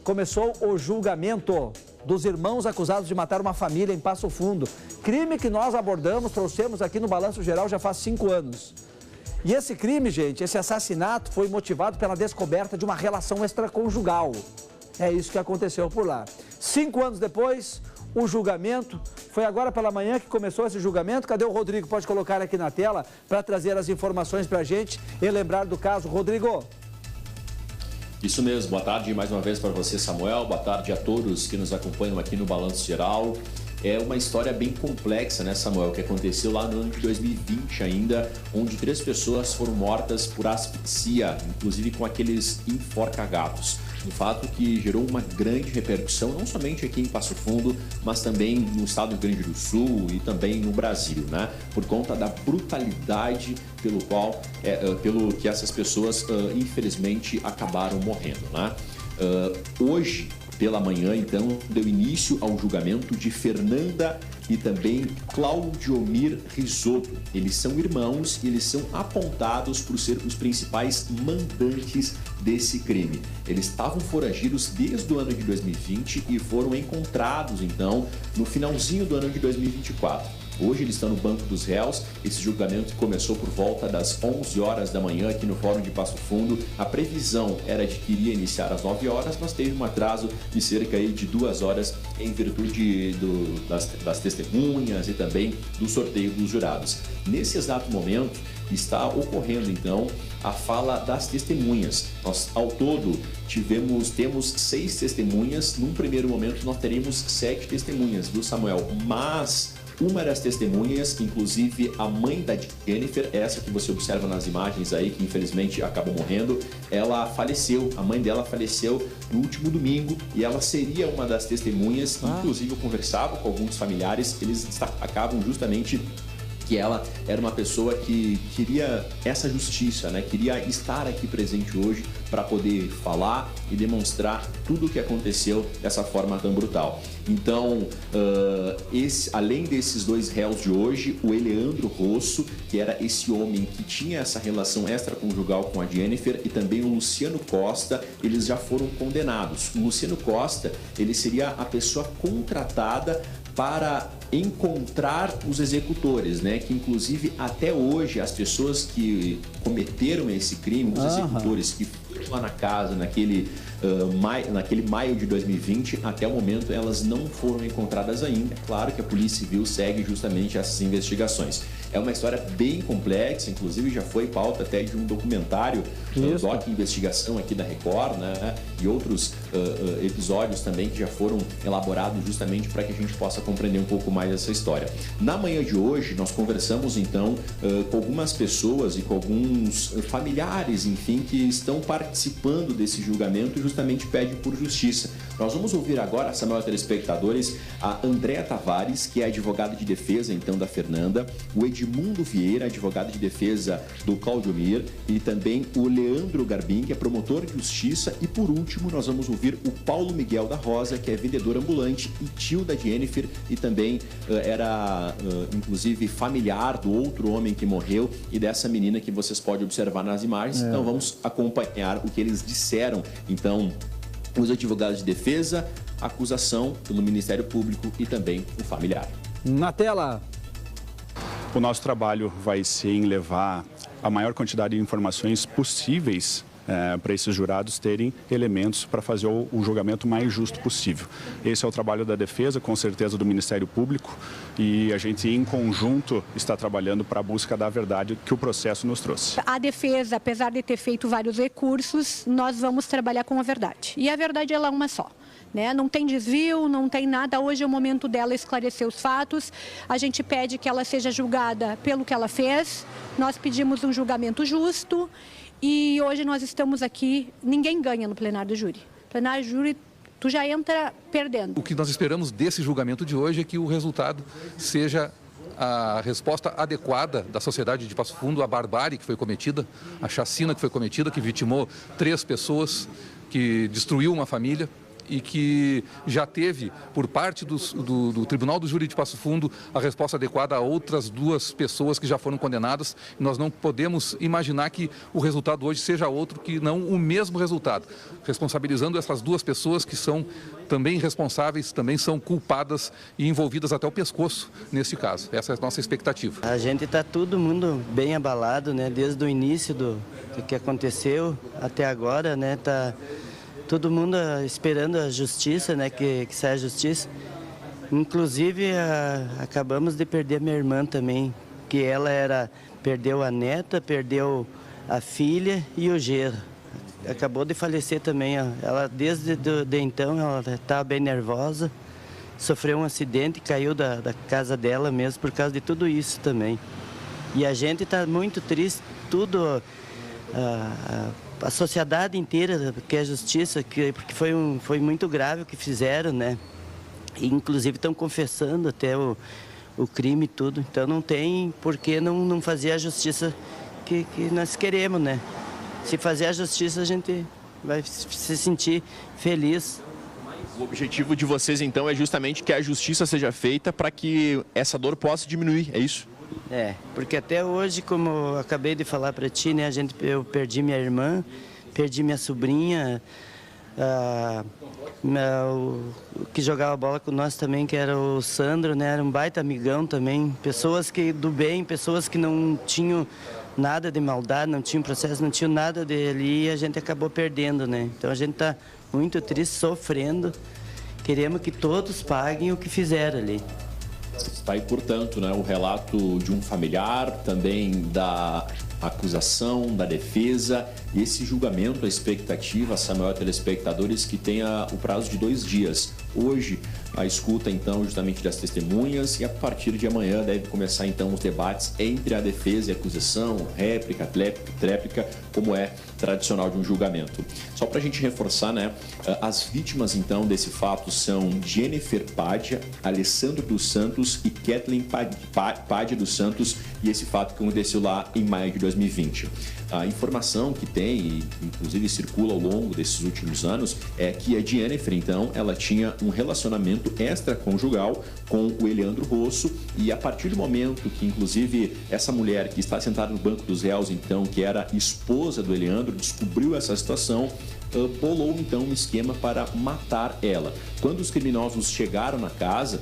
começou o julgamento dos irmãos acusados de matar uma família em Passo Fundo. Crime que nós abordamos, trouxemos aqui no Balanço Geral já faz 5 anos. E esse crime, gente, esse assassinato foi motivado pela descoberta de uma relação extraconjugal. É isso que aconteceu por lá. 5 anos depois, o julgamento. Foi agora pela manhã que começou esse julgamento. Cadê o Rodrigo? Pode colocar aqui na tela para trazer as informações para a gente e lembrar do caso. Rodrigo. Isso mesmo. Boa tarde mais uma vez para você, Samuel. Boa tarde a todos que nos acompanham aqui no Balanço Geral. É uma história bem complexa, né, Samuel, que aconteceu lá no ano de 2020 ainda, onde 3 pessoas foram mortas por asfixia, inclusive com aqueles enforca-gatos. Um fato que gerou uma grande repercussão, não somente aqui em Passo Fundo, mas também no estado do Rio Grande do Sul e também no Brasil, né? Por conta da brutalidade pelo que essas pessoas, infelizmente, acabaram morrendo, né? Hoje, pela manhã, então, deu início ao julgamento de Fernanda e também Claudiomir Risotto. Eles são irmãos e eles são apontados por ser os principais mandantes desse crime. Eles estavam foragidos desde o ano de 2020 e foram encontrados, então, no finalzinho do ano de 2024. Hoje eles estão no banco dos réus. Esse julgamento começou por volta das 11 horas da manhã aqui no Fórum de Passo Fundo. A previsão era de que iria iniciar às 9 horas, mas teve um atraso de cerca de 2 horas em virtude das testemunhas e também do sorteio dos jurados. Nesse exato momento está ocorrendo então a fala das testemunhas. Nós ao todo temos 6 testemunhas. Num primeiro momento nós teremos 7 testemunhas, viu, Samuel? Mas uma das testemunhas, inclusive a mãe da Jennifer, essa que você observa nas imagens aí, que infelizmente acabou morrendo, ela faleceu, a mãe dela faleceu no último domingo e ela seria uma das testemunhas. Inclusive eu conversava com alguns familiares, eles destacavam justamente que ela era uma pessoa que queria essa justiça, né? Queria estar aqui presente hoje para poder falar e demonstrar tudo o que aconteceu dessa forma tão brutal. Então, além desses 2 réus de hoje, o Eleandro Rosso, que era esse homem que tinha essa relação extraconjugal com a Jennifer, e também o Luciano Costa, eles já foram condenados. O Luciano Costa, ele seria a pessoa contratada para encontrar os executores, né? Que inclusive até hoje as pessoas que cometeram esse crime, os executores que foram lá na casa naquele maio de 2020, até o momento elas não foram encontradas ainda. É claro que a Polícia Civil segue justamente essas investigações. É uma história bem complexa, inclusive já foi pauta até de um documentário, Doc Investigação aqui da Record, né? E outros episódios também que já foram elaborados justamente para que a gente possa compreender um pouco mais essa história. Na manhã de hoje, nós conversamos então com algumas pessoas e com alguns familiares, enfim, que estão participando desse julgamento e justamente pedem por justiça. Nós vamos ouvir agora, Samuel, telespectadores, a Andréa Tavares, que é advogada de defesa então da Fernanda, o Edmundo Vieira, advogado de defesa do Claudiomir, e também o Leandro Garbim, que é promotor de justiça, e por último nós vamos ouvir o Paulo Miguel da Rosa, que é vendedor ambulante e tio da Jennifer, e também era inclusive familiar do outro homem que morreu e dessa menina que vocês podem observar nas imagens. Então vamos acompanhar o que eles disseram, então, os advogados de defesa, a acusação pelo Ministério Público e também o familiar. Na tela. O nosso trabalho vai ser em levar a maior quantidade de informações possíveis para esses jurados terem elementos para fazer o julgamento mais justo possível. Esse é o trabalho da defesa, com certeza do Ministério Público, e a gente em conjunto está trabalhando para a busca da verdade que o processo nos trouxe. A defesa, apesar de ter feito vários recursos, nós vamos trabalhar com a verdade. E a verdade ela é uma só. Né? Não tem desvio, não tem nada. Hoje é o momento dela esclarecer os fatos. A gente pede que ela seja julgada pelo que ela fez. Nós pedimos um julgamento justo e hoje nós estamos aqui. Ninguém ganha no plenário do júri. Plenário do júri, tu já entra perdendo. O que nós esperamos desse julgamento de hoje é que o resultado seja a resposta adequada da sociedade de Passo Fundo à barbárie que foi cometida, a chacina que foi cometida, que vitimou 3 pessoas, que destruiu uma família. e que já teve, por parte do Tribunal do Júri de Passo Fundo, a resposta adequada a outras 2 pessoas que já foram condenadas. Nós não podemos imaginar que o resultado hoje seja outro que não o mesmo resultado, responsabilizando essas 2 pessoas que são também responsáveis, também são culpadas e envolvidas até o pescoço nesse caso. Essa é a nossa expectativa. A gente está todo mundo bem abalado, né? Desde o início do que aconteceu até agora, né? Tá todo mundo esperando a justiça, né? Que saia a justiça. Inclusive, acabamos de perder minha irmã também, que ela perdeu a neta, perdeu a filha e o genro. Acabou de falecer também. Ela, desde então, ela estava bem nervosa, sofreu um acidente e caiu da casa dela mesmo por causa de tudo isso também. E a gente está muito triste, tudo, a sociedade inteira quer justiça, porque foi muito grave o que fizeram, né? E, inclusive, estão confessando até o crime e tudo. Então, não tem por que não fazer a justiça que nós queremos, né? Se fazer a justiça, a gente vai se sentir feliz. O objetivo de vocês, então, é justamente que a justiça seja feita para que essa dor possa diminuir, é isso? É, porque até hoje, como eu acabei de falar para ti, né, eu perdi minha irmã, perdi minha sobrinha, o que jogava bola com nós também, que era o Sandro, né, era um baita amigão também, pessoas do bem, pessoas que não tinham nada de maldade, não tinham processo, não tinham nada dele e a gente acabou perdendo, né? Então a gente está muito triste, sofrendo, queremos que todos paguem o que fizeram ali. Está aí, portanto, né, o relato de um familiar, também da acusação, da defesa, e esse julgamento, a expectativa, Samuel, telespectadores, que tenha o prazo de 2 dias. Hoje, a escuta, então, justamente das testemunhas, e a partir de amanhã deve começar, então, os debates entre a defesa e a acusação, réplica, tréplica, como é tradicional de um julgamento. Só para a gente reforçar, né, as vítimas, então, desse fato são Jennifer Paddia, Alessandro dos Santos e Kathleen Paddia dos Santos, e esse fato que aconteceu lá em maio de 2020. A informação que tem, e inclusive circula ao longo desses últimos anos, é que a Jennifer, então, ela tinha um relacionamento extraconjugal com o Eleandro Rosso, e a partir do momento que, inclusive, essa mulher que está sentada no banco dos réus, então, que era esposa do Eleandro, descobriu essa situação, bolou, então, um esquema para matar ela. Quando os criminosos chegaram na casa,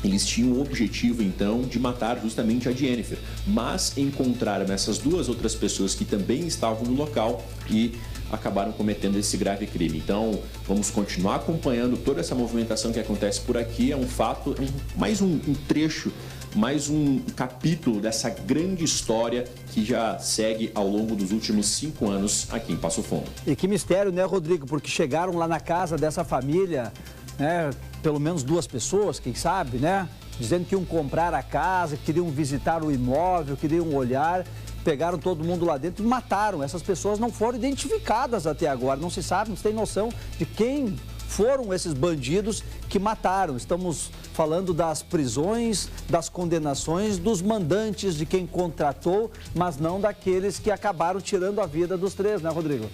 eles tinham o objetivo, então, de matar justamente a Jennifer, mas encontraram essas 2 outras pessoas que também estavam no local e acabaram cometendo esse grave crime. Então, vamos continuar acompanhando toda essa movimentação que acontece por aqui. É um fato, mais um trecho, mais um capítulo dessa grande história que já segue ao longo dos últimos 5 anos aqui em Passo Fundo. E que mistério, né, Rodrigo? Porque chegaram lá na casa dessa família, né, pelo menos 2 pessoas, quem sabe, né? Dizendo que iam comprar a casa, queriam visitar o imóvel, queriam olhar, pegaram todo mundo lá dentro e mataram. Essas pessoas não foram identificadas até agora, não se sabe, não se tem noção de quem foram esses bandidos que mataram. Estamos falando das prisões, das condenações, dos mandantes, de quem contratou, mas não daqueles que acabaram tirando a vida dos 3, né, Rodrigo?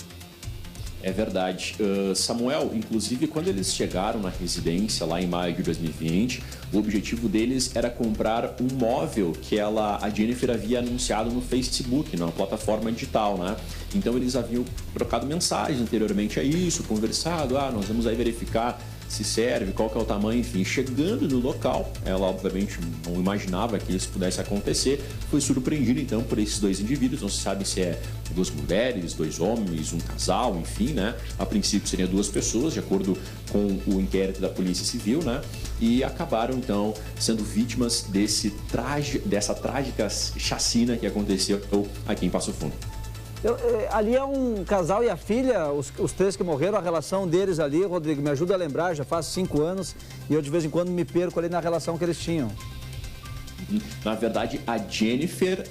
É verdade. Samuel, inclusive, quando eles chegaram na residência lá em maio de 2020, o objetivo deles era comprar um móvel que a Jennifer havia anunciado no Facebook, numa plataforma digital, né? Então eles haviam trocado mensagens anteriormente a isso, conversado, nós vamos aí verificar se serve, qual que é o tamanho, enfim. Chegando no local, ela obviamente não imaginava que isso pudesse acontecer, foi surpreendida então por esses 2 indivíduos, não se sabe se é 2 mulheres, 2 homens, um casal, enfim, né? A princípio seriam 2 pessoas, de acordo com o inquérito da Polícia Civil, né? E acabaram então sendo vítimas dessa trágica chacina que aconteceu aqui em Passo Fundo. Ali é um casal e a filha, os 3 que morreram, a relação deles ali, Rodrigo, me ajuda a lembrar, já faz 5 anos e eu de vez em quando me perco ali na relação que eles tinham. Na verdade, a Jennifer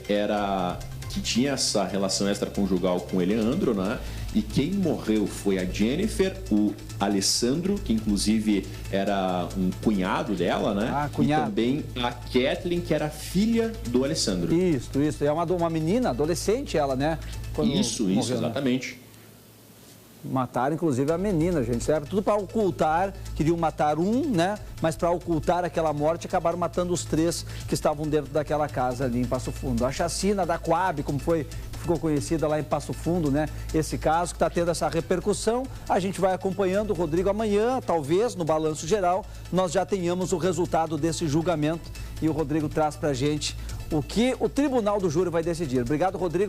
que tinha essa relação extraconjugal com o Eleandro, né? E quem morreu foi a Jennifer, o Alessandro, que inclusive era um cunhado dela, né? Cunhado. E também a Kathleen, que era filha do Alessandro. Isso. É uma menina, adolescente ela, né? Isso, morreu, exatamente. Né? Mataram, inclusive, a menina, gente. Era tudo para ocultar, queriam matar um, né? Mas para ocultar aquela morte, acabaram matando os 3 que estavam dentro daquela casa ali em Passo Fundo. A chacina da Coab, como ficou conhecida lá em Passo Fundo, né? Esse caso que está tendo essa repercussão, a gente vai acompanhando, Rodrigo, amanhã, talvez, no Balanço Geral, nós já tenhamos o resultado desse julgamento e o Rodrigo traz para a gente o que o Tribunal do Júri vai decidir. Obrigado, Rodrigo.